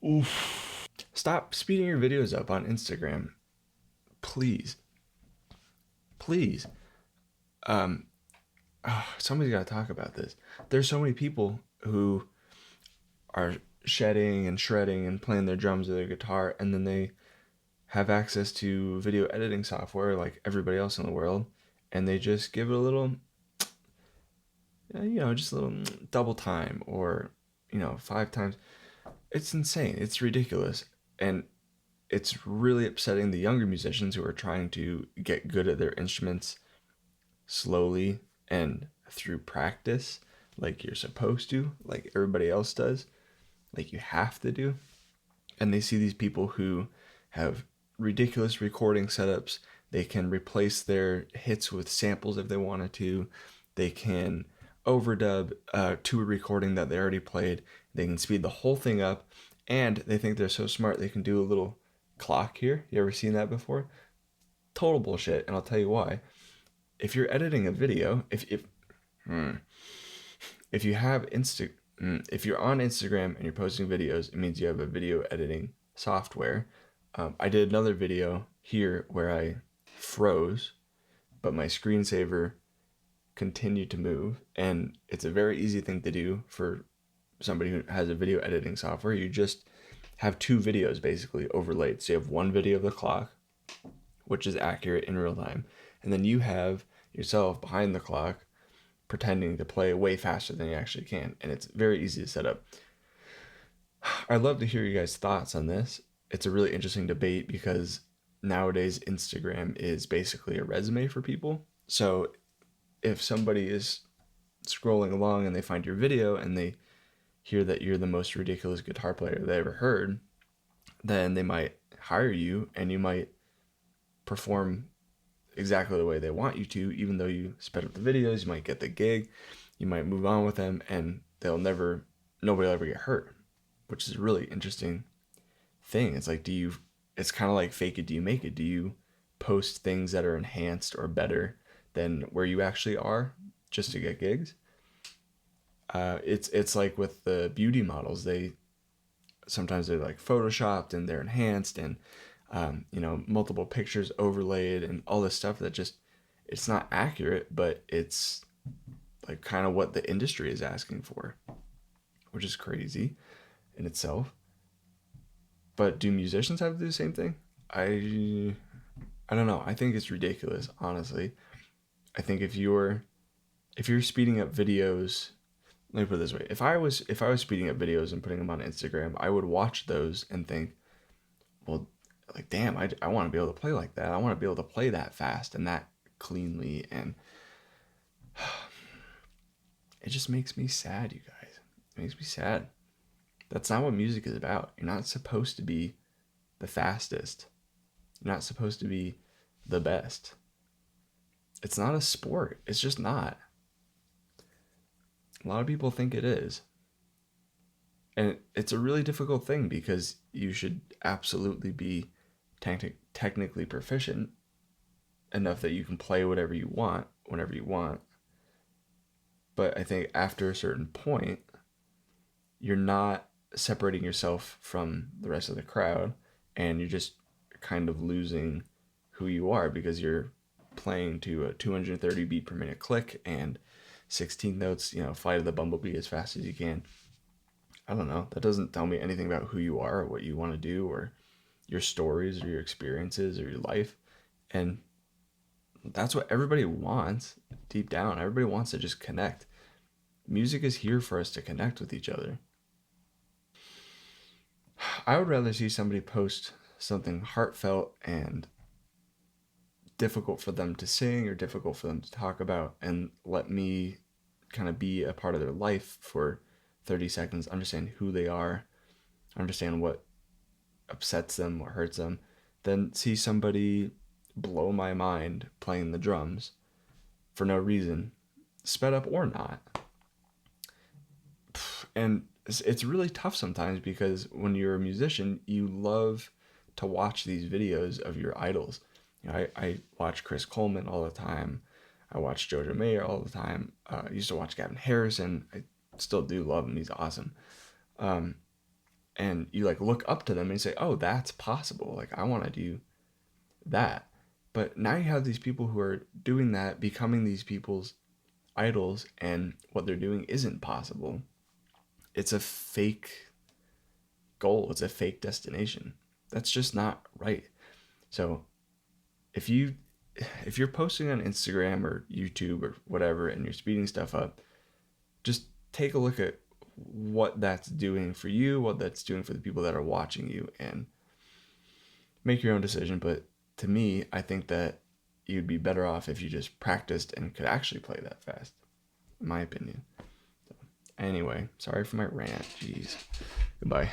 Oof. Stop speeding your videos up on Instagram. Please. Please. Um, Somebody's got to talk about this. There's so many people who are shedding and shredding and playing their drums or their guitar, and then they have access to video editing software like everybody else in the world, and they just give it a little, just a little double time or, 5 times. It's insane. It's ridiculous. And it's really upsetting the younger musicians who are trying to get good at their instruments slowly and through practice, like you're supposed to, like everybody else does, like you have to do. And they see these people who have ridiculous recording setups. They can replace their hits with samples if they wanted to. They can overdub to a recording that they already played. They can speed the whole thing up, and they think they're so smart they can do a little clock here. You ever seen that before? Total bullshit, and I'll tell you why. If you're editing a video, if you have if you're on Instagram and you're posting videos, it means you have a video editing software. I did another video here where I froze, but my screensaver continued to move, and it's a very easy thing to do for somebody who has a video editing software. You just have two videos basically overlaid. So you have one video of the clock, which is accurate in real time, and then you have yourself behind the clock pretending to play way faster than you actually can, and it's very easy to set up. I'd love to hear you guys' thoughts on this. It's a really interesting debate because nowadays Instagram is basically a resume for people. So if somebody is scrolling along and they find your video and they hear that you're the most ridiculous guitar player they ever heard, then they might hire you and you might perform exactly the way they want you to, even though you sped up the videos. You might get the gig, you might move on with them, and nobody will ever get hurt, which is a really interesting thing. It's like, it's kind of like fake it, do you make it? Do you post things that are enhanced or better than where you actually are just to get gigs? It's like with the beauty models. Sometimes they're like photoshopped and they're enhanced and multiple pictures overlaid and all this stuff that just, it's not accurate, but it's like kind of what the industry is asking for, which is crazy in itself. But do musicians have to do the same thing? I don't know. I think it's ridiculous, honestly. I think if you're speeding up videos, let me put it this way: if I was speeding up videos and putting them on Instagram, I would watch those and think, well, like, damn, I want to be able to play like that. I want to be able to play that fast and that cleanly, and it just makes me sad, you guys. It makes me sad. That's not what music is about. You're not supposed to be the fastest. You're not supposed to be the best. It's not a sport. It's just not. A lot of people think it is. And it's a really difficult thing because you should absolutely be technically proficient enough that you can play whatever you want, whenever you want. But I think after a certain point, you're not separating yourself from the rest of the crowd, and you're just kind of losing who you are because you're playing to a 230 beat per minute click and 16 notes, fly to the bumblebee as fast as you can. I don't know. That doesn't tell me anything about who you are or what you want to do or your stories or your experiences or your life. And that's what everybody wants deep down. Everybody wants to just connect. Music is here for us to connect with each other. I would rather see somebody post something heartfelt and difficult for them to sing or difficult for them to talk about and let me kind of be a part of their life for 30 seconds, understand who they are, understand what upsets them, what hurts them, than see somebody blow my mind playing the drums for no reason, sped up or not. And it's really tough sometimes because when you're a musician, you love to watch these videos of your idols. I watch Chris Coleman all the time. I watch Jojo Mayer all the time. I used to watch Gavin Harrison. I still do love him. He's awesome. and you like look up to them and you say, oh, that's possible. Like, I want to do that. But now you have these people who are doing that, becoming these people's idols, and what they're doing isn't possible. It's a fake goal, it's a fake destination. That's just not right. So if you if you're posting on Instagram or YouTube or whatever and you're speeding stuff up, just take a look at what that's doing for you, what that's doing for the people that are watching you, and make your own decision. But to me, I think that you'd be better off if you just practiced and could actually play that fast, in my opinion. So, anyway, sorry for my rant. Jeez. Goodbye.